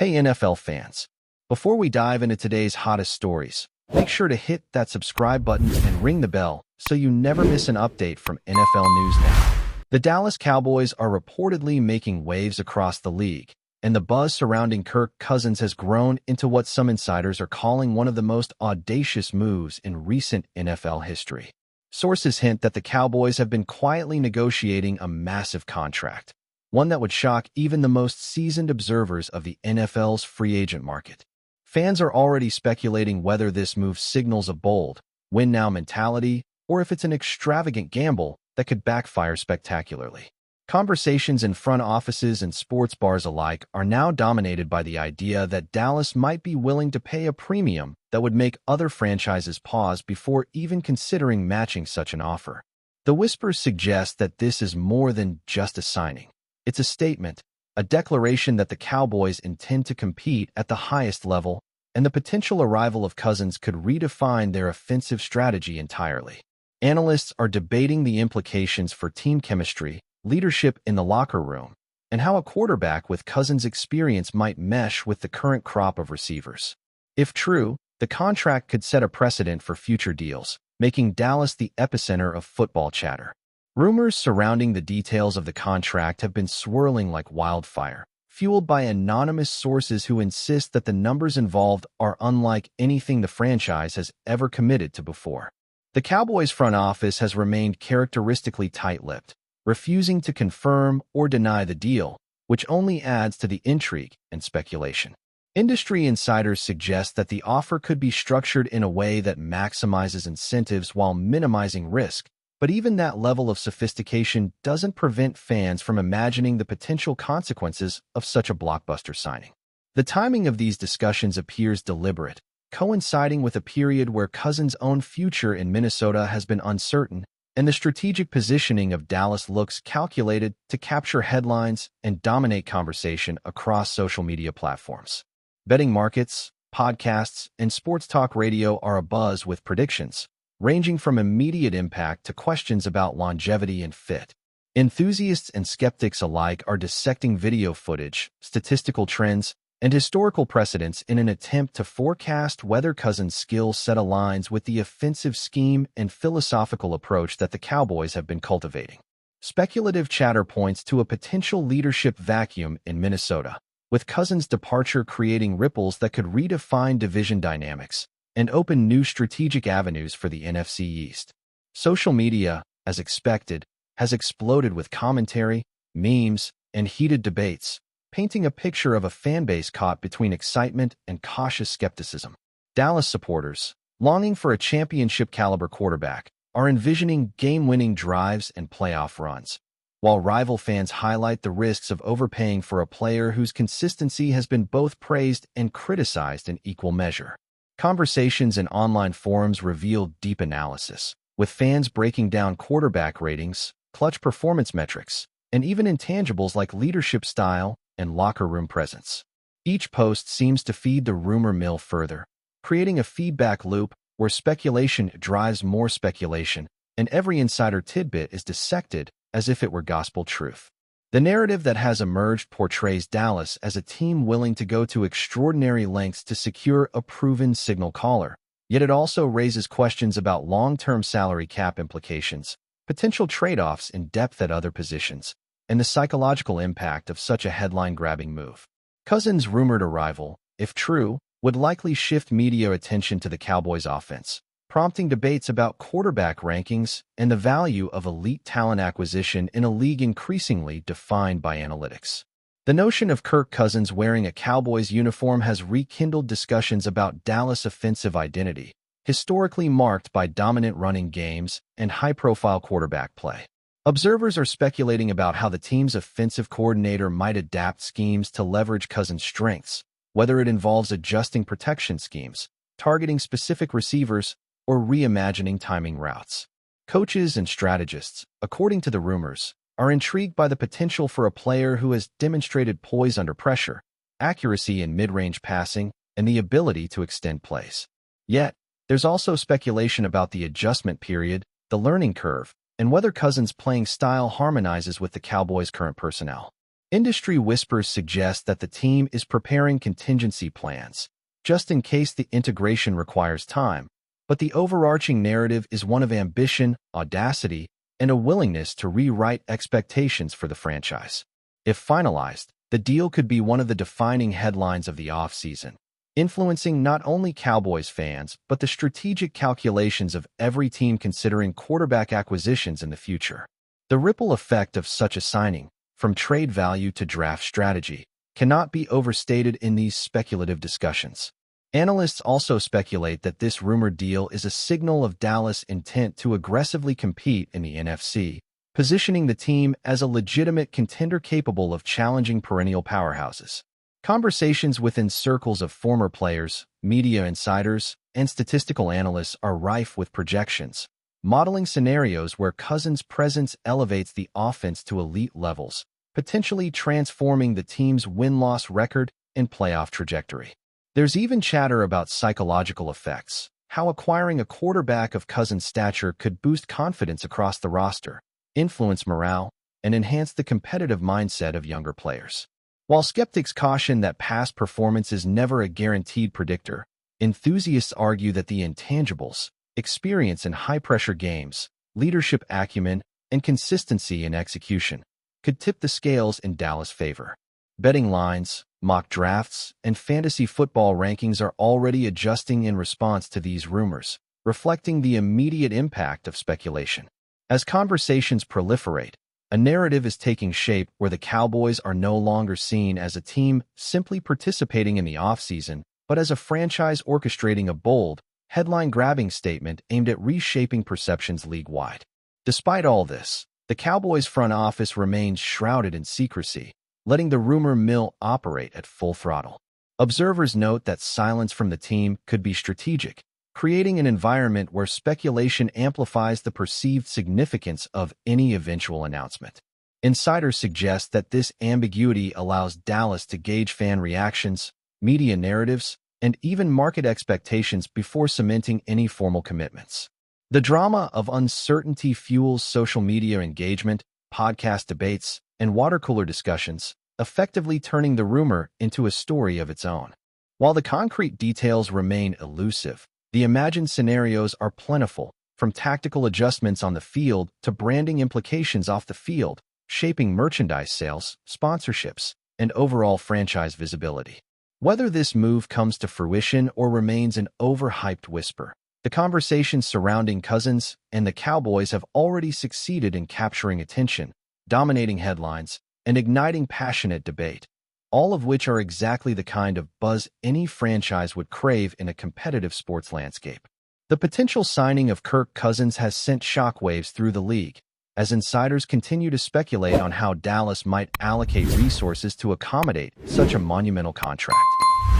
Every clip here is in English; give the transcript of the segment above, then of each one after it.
Hey NFL fans, before we dive into today's hottest stories, make sure to hit that subscribe button and ring the bell so you never miss an update from NFL News Now. The Dallas Cowboys are reportedly making waves across the league, and the buzz surrounding Kirk Cousins has grown into what some insiders are calling one of the most audacious moves in recent NFL history. Sources hint that the Cowboys have been quietly negotiating a massive contract, one that would shock even the most seasoned observers of the NFL's free agent market. Fans are already speculating whether this move signals a bold, win-now mentality, or if it's an extravagant gamble that could backfire spectacularly. Conversations in front offices and sports bars alike are now dominated by the idea that Dallas might be willing to pay a premium that would make other franchises pause before even considering matching such an offer. The whispers suggest that this is more than just a signing. It's a statement, a declaration that the Cowboys intend to compete at the highest level, and the potential arrival of Cousins could redefine their offensive strategy entirely. Analysts are debating the implications for team chemistry, leadership in the locker room, and how a quarterback with Cousins' experience might mesh with the current crop of receivers. If true, the contract could set a precedent for future deals, making Dallas the epicenter of football chatter. Rumors surrounding the details of the contract have been swirling like wildfire, fueled by anonymous sources who insist that the numbers involved are unlike anything the franchise has ever committed to before. The Cowboys front office has remained characteristically tight-lipped, refusing to confirm or deny the deal, which only adds to the intrigue and speculation. Industry insiders suggest that the offer could be structured in a way that maximizes incentives while minimizing risk, but even that level of sophistication doesn't prevent fans from imagining the potential consequences of such a blockbuster signing. The timing of these discussions appears deliberate, coinciding with a period where Cousins' own future in Minnesota has been uncertain, and the strategic positioning of Dallas looks calculated to capture headlines and dominate conversation across social media platforms. Betting markets, podcasts, and sports talk radio are abuzz with predictions, ranging from immediate impact to questions about longevity and fit. Enthusiasts and skeptics alike are dissecting video footage, statistical trends, and historical precedents in an attempt to forecast whether Cousins' skill set aligns with the offensive scheme and philosophical approach that the Cowboys have been cultivating. Speculative chatter points to a potential leadership vacuum in Minnesota, with Cousins' departure creating ripples that could redefine division dynamics and open new strategic avenues for the NFC East. Social media, as expected, has exploded with commentary, memes, and heated debates, painting a picture of a fanbase caught between excitement and cautious skepticism. Dallas supporters, longing for a championship-caliber quarterback, are envisioning game-winning drives and playoff runs, while rival fans highlight the risks of overpaying for a player whose consistency has been both praised and criticized in equal measure. Conversations in online forums reveal deep analysis, with fans breaking down quarterback ratings, clutch performance metrics, and even intangibles like leadership style and locker room presence. Each post seems to feed the rumor mill further, creating a feedback loop where speculation drives more speculation, and every insider tidbit is dissected as if it were gospel truth. The narrative that has emerged portrays Dallas as a team willing to go to extraordinary lengths to secure a proven signal caller, yet it also raises questions about long-term salary cap implications, potential trade-offs in depth at other positions, and the psychological impact of such a headline-grabbing move. Cousins' rumored arrival, if true, would likely shift media attention to the Cowboys' offense, prompting debates about quarterback rankings and the value of elite talent acquisition in a league increasingly defined by analytics. The notion of Kirk Cousins wearing a Cowboys uniform has rekindled discussions about Dallas' offensive identity, historically marked by dominant running games and high-profile quarterback play. Observers are speculating about how the team's offensive coordinator might adapt schemes to leverage Cousins' strengths, whether it involves adjusting protection schemes, targeting specific receivers, or reimagining timing routes. Coaches and strategists, according to the rumors, are intrigued by the potential for a player who has demonstrated poise under pressure, accuracy in mid-range passing, and the ability to extend plays. Yet, there's also speculation about the adjustment period, the learning curve, and whether Cousins' playing style harmonizes with the Cowboys' current personnel. Industry whispers suggest that the team is preparing contingency plans, just in case the integration requires time, but the overarching narrative is one of ambition, audacity, and a willingness to rewrite expectations for the franchise. If finalized, the deal could be one of the defining headlines of the offseason, influencing not only Cowboys fans but the strategic calculations of every team considering quarterback acquisitions in the future. The ripple effect of such a signing, from trade value to draft strategy, cannot be overstated in these speculative discussions. Analysts also speculate that this rumored deal is a signal of Dallas' intent to aggressively compete in the NFC, positioning the team as a legitimate contender capable of challenging perennial powerhouses. Conversations within circles of former players, media insiders, and statistical analysts are rife with projections, modeling scenarios where Cousins' presence elevates the offense to elite levels, potentially transforming the team's win-loss record and playoff trajectory. There's even chatter about psychological effects, how acquiring a quarterback of Cousins' stature could boost confidence across the roster, influence morale, and enhance the competitive mindset of younger players. While skeptics caution that past performance is never a guaranteed predictor, enthusiasts argue that the intangibles, experience in high-pressure games, leadership acumen, and consistency in execution could tip the scales in Dallas' favor. Betting lines, mock drafts, and fantasy football rankings are already adjusting in response to these rumors, reflecting the immediate impact of speculation. As conversations proliferate, a narrative is taking shape where the Cowboys are no longer seen as a team simply participating in the offseason, but as a franchise orchestrating a bold, headline-grabbing statement aimed at reshaping perceptions league-wide. Despite all this, the Cowboys' front office remains shrouded in secrecy, letting the rumor mill operate at full throttle. Observers note that silence from the team could be strategic, creating an environment where speculation amplifies the perceived significance of any eventual announcement. Insiders suggest that this ambiguity allows Dallas to gauge fan reactions, media narratives, and even market expectations before cementing any formal commitments. The drama of uncertainty fuels social media engagement, podcast debates, and water cooler discussions, effectively turning the rumor into a story of its own. While the concrete details remain elusive, the imagined scenarios are plentiful, from tactical adjustments on the field to branding implications off the field, shaping merchandise sales, sponsorships, and overall franchise visibility. Whether this move comes to fruition or remains an overhyped whisper, the conversations surrounding Cousins and the Cowboys have already succeeded in capturing attention, dominating headlines, and igniting passionate debate, all of which are exactly the kind of buzz any franchise would crave in a competitive sports landscape. The potential signing of Kirk Cousins has sent shockwaves through the league, as insiders continue to speculate on how Dallas might allocate resources to accommodate such a monumental contract.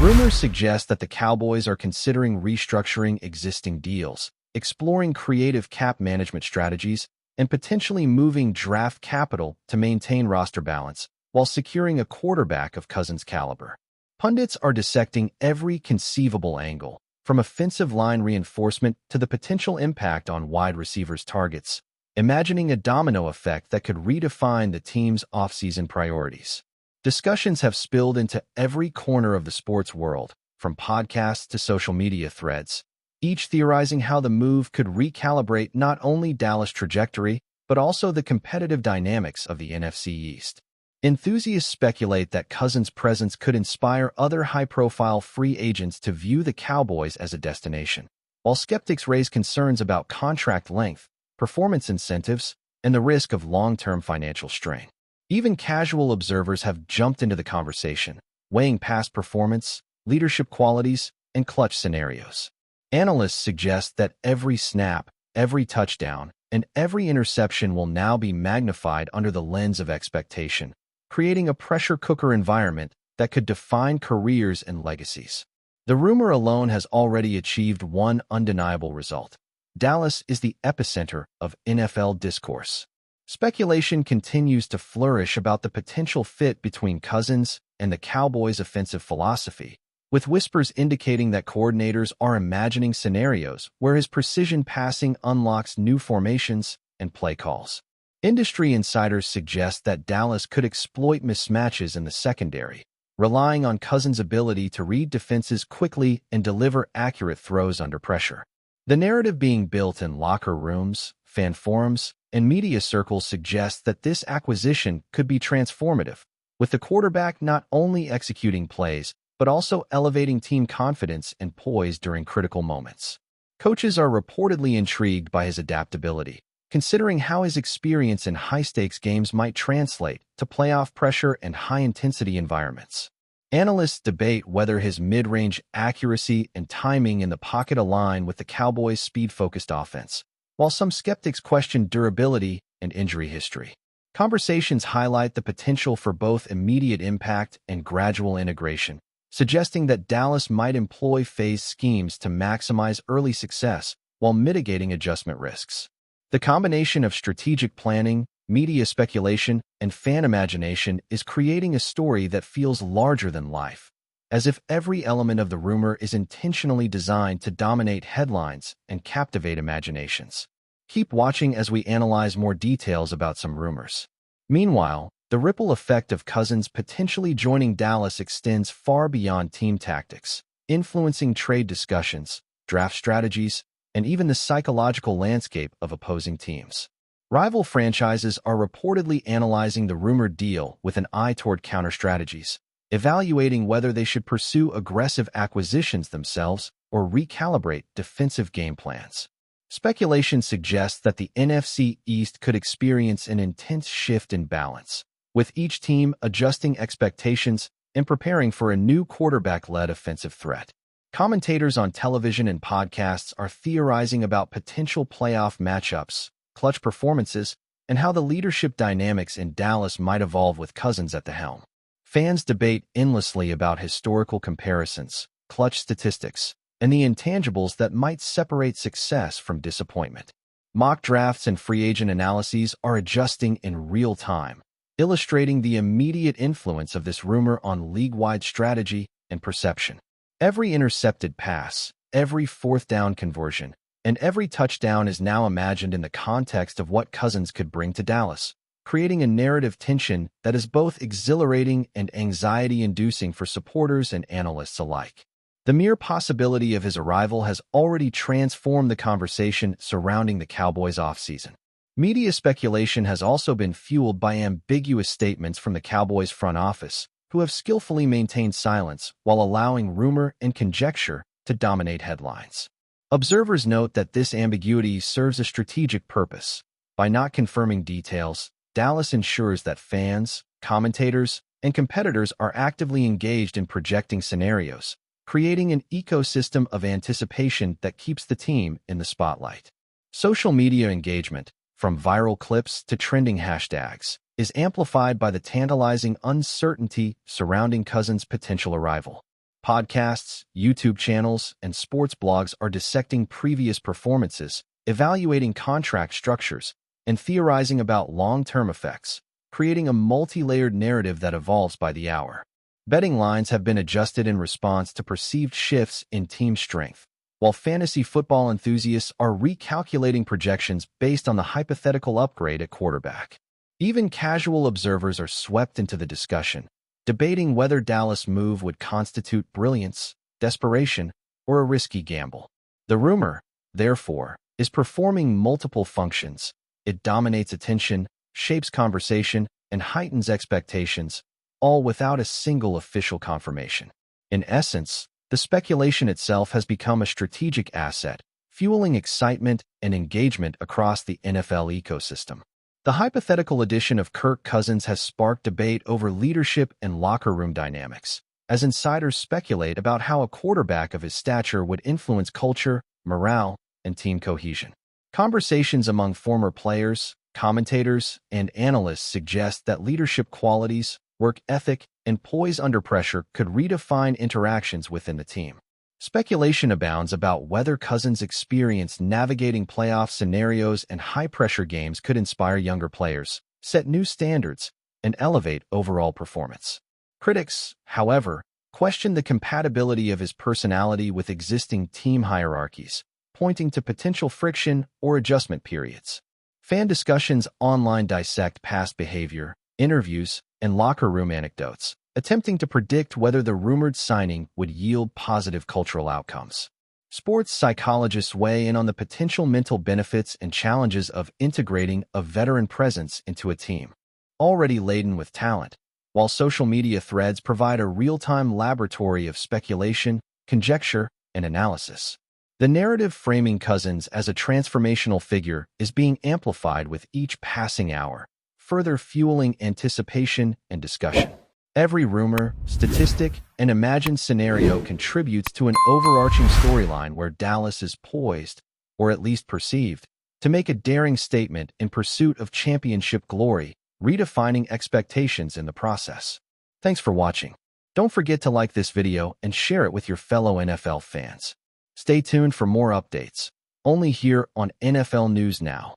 Rumors suggest that the Cowboys are considering restructuring existing deals, exploring creative cap management strategies, and potentially moving draft capital to maintain roster balance while securing a quarterback of Cousins' caliber. Pundits are dissecting every conceivable angle, from offensive line reinforcement to the potential impact on wide receivers' targets, imagining a domino effect that could redefine the team's offseason priorities. Discussions have spilled into every corner of the sports world, from podcasts to social media threads, each theorizing how the move could recalibrate not only Dallas' trajectory, but also the competitive dynamics of the NFC East. Enthusiasts speculate that Cousins' presence could inspire other high-profile free agents to view the Cowboys as a destination, while skeptics raise concerns about contract length, performance incentives, and the risk of long-term financial strain. Even casual observers have jumped into the conversation, weighing past performance, leadership qualities, and clutch scenarios. Analysts suggest that every snap, every touchdown, and every interception will now be magnified under the lens of expectation, creating a pressure cooker environment that could define careers and legacies. The rumor alone has already achieved one undeniable result. Dallas is the epicenter of NFL discourse. Speculation continues to flourish about the potential fit between Cousins and the Cowboys' offensive philosophy, with whispers indicating that coordinators are imagining scenarios where his precision passing unlocks new formations and play calls. Industry insiders suggest that Dallas could exploit mismatches in the secondary, relying on Cousins' ability to read defenses quickly and deliver accurate throws under pressure. The narrative being built in locker rooms, fan forums, and media circles suggests that this acquisition could be transformative, with the quarterback not only executing plays, but also elevating team confidence and poise during critical moments. Coaches are reportedly intrigued by his adaptability, considering how his experience in high-stakes games might translate to playoff pressure and high-intensity environments. Analysts debate whether his mid-range accuracy and timing in the pocket align with the Cowboys' speed-focused offense, while some skeptics question durability and injury history. Conversations highlight the potential for both immediate impact and gradual integration, suggesting that Dallas might employ phased schemes to maximize early success while mitigating adjustment risks. The combination of strategic planning, media speculation, and fan imagination is creating a story that feels larger than life, as if every element of the rumor is intentionally designed to dominate headlines and captivate imaginations. Keep watching as we analyze more details about some rumors. Meanwhile, the ripple effect of Cousins potentially joining Dallas extends far beyond team tactics, influencing trade discussions, draft strategies, and even the psychological landscape of opposing teams. Rival franchises are reportedly analyzing the rumored deal with an eye toward counter-strategies, evaluating whether they should pursue aggressive acquisitions themselves or recalibrate defensive game plans. Speculation suggests that the NFC East could experience an intense shift in balance, with each team adjusting expectations and preparing for a new quarterback-led offensive threat. Commentators on television and podcasts are theorizing about potential playoff matchups, clutch performances, and how the leadership dynamics in Dallas might evolve with Cousins at the helm. Fans debate endlessly about historical comparisons, clutch statistics, and the intangibles that might separate success from disappointment. Mock drafts and free agent analyses are adjusting in real time, illustrating the immediate influence of this rumor on league-wide strategy and perception. Every intercepted pass, every fourth down conversion, and every touchdown is now imagined in the context of what Cousins could bring to Dallas, creating a narrative tension that is both exhilarating and anxiety-inducing for supporters and analysts alike. The mere possibility of his arrival has already transformed the conversation surrounding the Cowboys' offseason. Media speculation has also been fueled by ambiguous statements from the Cowboys' front office, who have skillfully maintained silence while allowing rumor and conjecture to dominate headlines. Observers note that this ambiguity serves a strategic purpose. By not confirming details, Dallas ensures that fans, commentators, and competitors are actively engaged in projecting scenarios, creating an ecosystem of anticipation that keeps the team in the spotlight. Social media engagement, from viral clips to trending hashtags, is amplified by the tantalizing uncertainty surrounding Cousins' potential arrival. Podcasts, YouTube channels, and sports blogs are dissecting previous performances, evaluating contract structures, and theorizing about long-term effects, creating a multi-layered narrative that evolves by the hour. Betting lines have been adjusted in response to perceived shifts in team strength, while fantasy football enthusiasts are recalculating projections based on the hypothetical upgrade at quarterback. Even casual observers are swept into the discussion, debating whether Dallas' move would constitute brilliance, desperation, or a risky gamble. The rumor, therefore, is performing multiple functions. It dominates attention, shapes conversation, and heightens expectations, all without a single official confirmation. In essence, the speculation itself has become a strategic asset, fueling excitement and engagement across the NFL ecosystem. The hypothetical addition of Kirk Cousins has sparked debate over leadership and locker room dynamics, as insiders speculate about how a quarterback of his stature would influence culture, morale, and team cohesion. Conversations among former players, commentators, and analysts suggest that leadership qualities, work ethic, and poise under pressure could redefine interactions within the team. Speculation abounds about whether Cousins' experience navigating playoff scenarios and high-pressure games could inspire younger players, set new standards, and elevate overall performance. Critics, however, question the compatibility of his personality with existing team hierarchies, pointing to potential friction or adjustment periods. Fan discussions online dissect past behavior, interviews, and locker room anecdotes, attempting to predict whether the rumored signing would yield positive cultural outcomes. Sports psychologists weigh in on the potential mental benefits and challenges of integrating a veteran presence into a team already laden with talent, while social media threads provide a real-time laboratory of speculation, conjecture, and analysis. The narrative framing Cousins as a transformational figure is being amplified with each passing hour, further fueling anticipation and discussion. Every rumor, statistic, and imagined scenario contributes to an overarching storyline where Dallas is poised, or at least perceived, to make a daring statement in pursuit of championship glory, redefining expectations in the process. Thanks for watching. Don't forget to like this video and share it with your fellow NFL fans. Stay tuned for more updates, only here on NFL News Now.